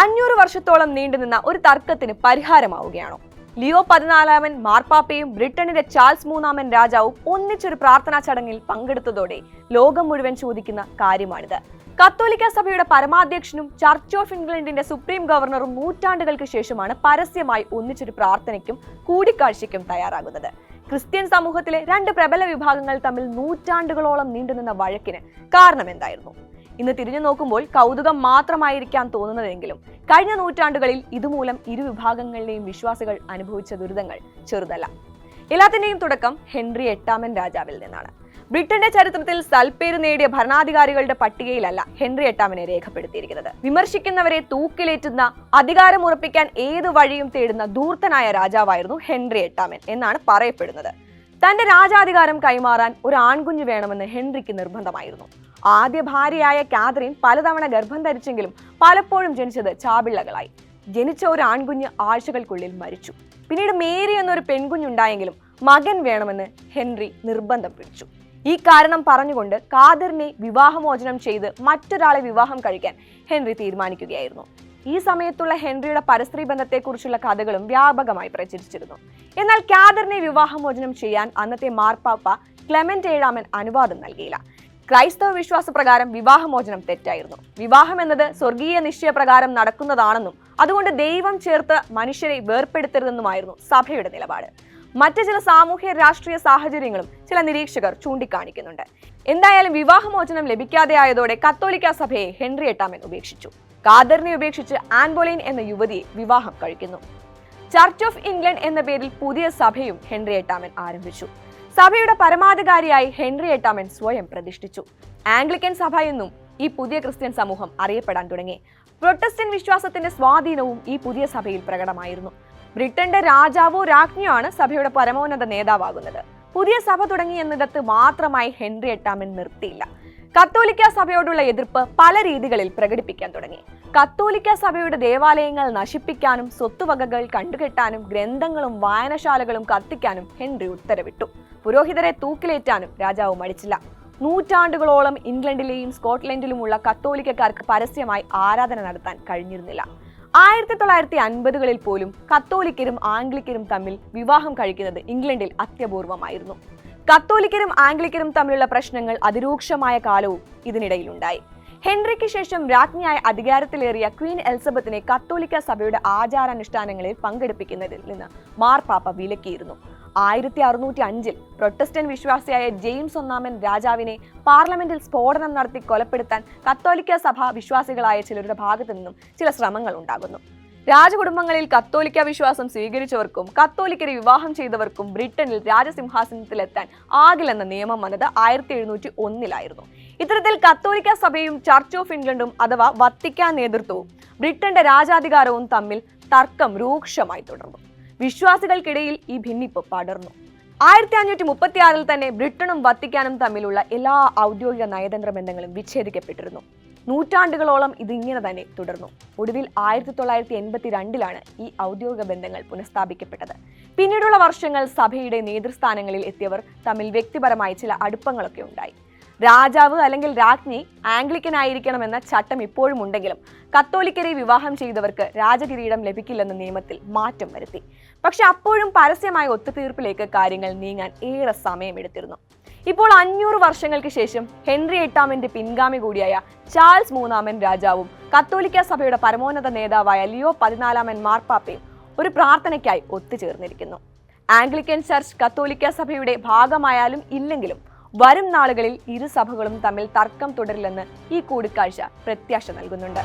500 വർഷത്തോളം നീണ്ടുനിന്ന ഒരു തർക്കത്തിന് പരിഹാരമാവുകയാണോ? ലിയോ 14 മാർപ്പാപ്പയും ബ്രിട്ടനിലെ ചാൾസ് 3 രാജാവും ഒന്നിച്ചൊരു പ്രാർത്ഥനാ ചടങ്ങിൽ പങ്കെടുത്തതോടെ ലോകം മുഴുവൻ ചോദിക്കുന്ന കാര്യമാണിത്. കത്തോലിക്ക സഭയുടെ പരമാധ്യക്ഷനും ചർച്ച് ഓഫ് ഇംഗ്ലണ്ടിന്റെ സുപ്രീം ഗവർണറും നൂറ്റാണ്ടുകൾക്ക് ശേഷമാണ് പരസ്യമായി ഒന്നിച്ചൊരു പ്രാർത്ഥനയ്ക്കും കൂടിക്കാഴ്ചയ്ക്കും തയ്യാറാകുന്നത്. ക്രിസ്ത്യൻ സമൂഹത്തിലെ രണ്ട് പ്രബല വിഭാഗങ്ങൾ തമ്മിൽ നൂറ്റാണ്ടുകളോളം നീണ്ടുനിന്ന വഴക്കിന് കാരണം എന്തായിരുന്നു? ഇന്ന് തിരിഞ്ഞു നോക്കുമ്പോൾ കൗതുകം മാത്രമായിരിക്കാം തോന്നുന്നതെങ്കിലും കഴിഞ്ഞ നൂറ്റാണ്ടുകളിൽ ഇതുമൂലം ഇരു വിഭാഗങ്ങളിലെയും വിശ്വാസികൾ അനുഭവിച്ച ദുരിതങ്ങൾ ചെറുതല്ല. എല്ലാത്തിന്റെയും തുടക്കം ഹെൻറി 8 രാജാവിൽ നിന്നാണ്. ബ്രിട്ടന്റെ ചരിത്രത്തിൽ സൽപ്പേര് നേടിയ ഭരണാധികാരികളുടെ പട്ടികയിലല്ല ഹെൻറി 8 രേഖപ്പെടുത്തിയിരിക്കുന്നത്. വിമർശിക്കുന്നവരെ തൂക്കിലേറ്റുന്ന, അധികാരമുറപ്പിക്കാൻ ഏത് വഴിയും തേടുന്ന ധൂർത്തനായ രാജാവായിരുന്നു ഹെൻറി 8 എന്നാണ് പറയപ്പെടുന്നത്. തന്റെ രാജാധികാരം കൈമാറാൻ ഒരു ആൺകുഞ്ഞു വേണമെന്ന് ഹെൻറിക്ക് നിർബന്ധമായിരുന്നു. ആദ്യ ഭാര്യയായ കാതറിൻ പലതവണ ഗർഭം ധരിച്ചെങ്കിലും പലപ്പോഴും ജനിച്ചത് ചാപിള്ളകളായി. ജനിച്ച ഒരു ആൺകുഞ്ഞ് ആഴ്ചകൾക്കുള്ളിൽ മരിച്ചു. പിന്നീട് മേരി എന്നൊരു പെൺകുഞ്ഞുണ്ടായെങ്കിലും മകൻ വേണമെന്ന് ഹെൻറി നിർബന്ധം പിടിച്ചു. ഈ കാരണം പറഞ്ഞുകൊണ്ട് കാതറിനെ വിവാഹമോചനം ചെയ്ത് മറ്റൊരാളെ വിവാഹം കഴിക്കാൻ ഹെൻറി തീരുമാനിക്കുകയായിരുന്നു. ഈ സമയത്തുള്ള ഹെൻറിയുടെ പരസ്ത്രീ ബന്ധത്തെക്കുറിച്ചുള്ള കഥകളും വ്യാപകമായി പ്രചരിച്ചിരുന്നു. എന്നാൽ കാതറിനെ വിവാഹമോചനം ചെയ്യാൻ അന്നത്തെ മാർപ്പാപ്പ ക്ലെമന്റ് 7 അനുവാദം നൽകിയില്ല. ക്രൈസ്തവ വിശ്വാസപ്രകാരം വിവാഹമോചനം തെറ്റായിരുന്നു. വിവാഹം എന്നത് സ്വർഗീയ നിശ്ചയപ്രകാരം നടക്കുന്നതാണെന്നും അതുകൊണ്ട് ദൈവം ചേർത്ത് മനുഷ്യരെ വേർപ്പെടുത്തരുതെന്നുമായിരുന്നു സഭയുടെ നിലപാട്. മറ്റ് ചില സാമൂഹ്യ രാഷ്ട്രീയ സാഹചര്യങ്ങളും ചില നിരീക്ഷകർ ചൂണ്ടിക്കാണിക്കുന്നുണ്ട്. എന്തായാലും വിവാഹമോചനം ലഭിക്കാതെയായതോടെ കത്തോലിക്ക സഭയെ ഹെൻറി 8 ഉപേക്ഷിച്ചു. കാതറിനെ ഉപേക്ഷിച്ച് ആൻ ബോലെയ്ൻ എന്ന യുവതിയെ വിവാഹം കഴിക്കുന്നു. ചർച്ച് ഓഫ് ഇംഗ്ലണ്ട് എന്ന പേരിൽ പുതിയ സഭയും ഹെൻറി 8 ആരംഭിച്ചു. സഭയുടെ പരമാധികാരിയായി ഹെൻറി 8 സ്വയം പ്രതിഷ്ഠിച്ചു. ആംഗ്ലിക്കൻ സഭ എന്നും ഈ പുതിയ ക്രിസ്ത്യൻ സമൂഹം അറിയപ്പെടാൻ തുടങ്ങി. പ്രൊട്ടസ്റ്റന്റ് വിശ്വാസത്തിന്റെ സ്വാധീനവും ഈ പുതിയ സഭയിൽ പ്രകടമായിരുന്നു. ബ്രിട്ടന്റെ രാജാവോ രാജ്ഞിയോ ആണ് സഭയുടെ പരമോന്നത നേതാവാകുന്നത്. പുതിയ സഭ തുടങ്ങി എന്നിടത്ത് മാത്രമായി ഹെൻറി 8 നിർത്തിയില്ല. കത്തോലിക്ക സഭയോടുള്ള എതിർപ്പ് പല രീതികളിൽ പ്രകടിപ്പിക്കാൻ തുടങ്ങി. കത്തോലിക്ക സഭയുടെ ദേവാലയങ്ങൾ നശിപ്പിക്കാനും സ്വത്തുവകകൾ കണ്ടുകെട്ടാനും ഗ്രന്ഥങ്ങളും വായനശാലകളും കത്തിക്കാനും ഹെൻറി ഉത്തരവിട്ടു. പുരോഹിതരെ തൂക്കിലേറ്റാനും രാജാവ് മടിച്ചില്ല. നൂറ്റാണ്ടുകളോളം ഇംഗ്ലണ്ടിലെയും സ്കോട്ട്ലൻഡിലുമുള്ള കത്തോലിക്കക്കാർക്ക് പരസ്യമായി ആരാധന നടത്താൻ കഴിഞ്ഞിരുന്നില്ല. 1950കളിൽ പോലും കത്തോലിക്കരും ആംഗ്ലിക്കരും തമ്മിൽ വിവാഹം കഴിക്കുന്നത് ഇംഗ്ലണ്ടിൽ അത്യപൂർവമായിരുന്നു. കത്തോലിക്കരും ആംഗ്ലിക്കരും തമ്മിലുള്ള പ്രശ്നങ്ങൾ അതിരൂക്ഷമായ കാലവും ഇതിനിടയിലുണ്ടായി. ഹെൻറിക്ക് ശേഷം രാജ്ഞിയായ അധികാരത്തിലേറിയ ക്വീൻ എലിസബത്തിനെ കത്തോലിക്ക സഭയുടെ ആചാരാനുഷ്ഠാനങ്ങളിൽ പങ്കെടുപ്പിക്കുന്നതിൽ നിന്ന് മാർപ്പാപ്പ വിലക്കിയിരുന്നു. 1605 പ്രൊട്ടസ്റ്റന്റ് വിശ്വാസിയായ ജെയിംസ് 1 രാജാവിനെ പാർലമെന്റിൽ സ്ഫോടനം നടത്തി കൊലപ്പെടുത്താൻ കത്തോലിക്ക സഭ വിശ്വാസികളായ ചിലരുടെ ഭാഗത്തു നിന്നും ചില ശ്രമങ്ങൾ ഉണ്ടാകുന്നു. രാജകുടുംബങ്ങളിൽ കത്തോലിക്ക വിശ്വാസം സ്വീകരിച്ചവർക്കും കത്തോലിക്കരെ വിവാഹം ചെയ്തവർക്കും ബ്രിട്ടനിൽ രാജസിംഹാസനത്തിലെത്താൻ ആകില്ലെന്ന നിയമം വന്നത് 1701 ഇത്തരത്തിൽ കത്തോലിക്ക സഭയും ചർച്ച് ഓഫ് ഇംഗ്ലണ്ടും അഥവാ വത്തിക്കാൻ നേതൃത്വവും ബ്രിട്ടന്റെ രാജാധികാരവും തമ്മിൽ തർക്കം രൂക്ഷമായി തുടർന്നു. വിശ്വാസികൾക്കിടയിൽ ഈ ഭിന്നിപ്പ് പടർന്നു. 1536 തന്നെ ബ്രിട്ടനും വത്തിക്കാനും തമ്മിലുള്ള എല്ലാ ഔദ്യോഗിക നയതന്ത്ര ബന്ധങ്ങളും വിച്ഛേദിക്കപ്പെട്ടിരുന്നു. നൂറ്റാണ്ടുകളോളം ഇതിങ്ങനെ തന്നെ തുടർന്നു. ഒടുവിൽ 1982 ഈ ഔദ്യോഗിക ബന്ധങ്ങൾ പുനഃസ്ഥാപിക്കപ്പെട്ടത്. പിന്നീടുള്ള വർഷങ്ങൾ സഭയുടെ നേതൃസ്ഥാനങ്ങളിൽ എത്തിയവർ തമ്മിൽ വ്യക്തിപരമായി ചില അടുപ്പങ്ങളൊക്കെ ഉണ്ടായി. രാജാവ് അല്ലെങ്കിൽ രാജ്ഞി ആംഗ്ലിക്കൻ ആയിരിക്കണമെന്ന ചട്ടം ഇപ്പോഴും ഉണ്ടെങ്കിലും കത്തോലിക്കരെ വിവാഹം ചെയ്തവർക്ക് രാജകിരീടം ലഭിക്കില്ലെന്ന നിയമത്തിൽ മാറ്റം വരുത്തി. പക്ഷെ അപ്പോഴും പരസ്യമായ ഒത്തുതീർപ്പിലേക്ക് കാര്യങ്ങൾ നീങ്ങാൻ ഏറെ സമയമെടുത്തിരുന്നു. ഇപ്പോൾ 500 വർഷങ്ങൾക്ക് ശേഷം ഹെൻറി 8 പിൻഗാമി കൂടിയായ ചാൾസ് 3 രാജാവും കത്തോലിക്ക സഭയുടെ പരമോന്നത നേതാവായ ലിയോ 14 മാർപ്പാപ്പയും ഒരു പ്രാർത്ഥനയ്ക്കായി ഒത്തുചേർന്നിരിക്കുന്നു. ആംഗ്ലിക്കൻ ചർച്ച് കത്തോലിക്ക സഭയുടെ ഭാഗമായാലും ഇല്ലെങ്കിലും വരും നാളുകളിൽ ഇരു സഭകളും തമ്മിൽ തർക്കം തുടരില്ലെന്ന് ഈ കൂടിക്കാഴ്ച പ്രത്യാശ നൽകുന്നുണ്ട്.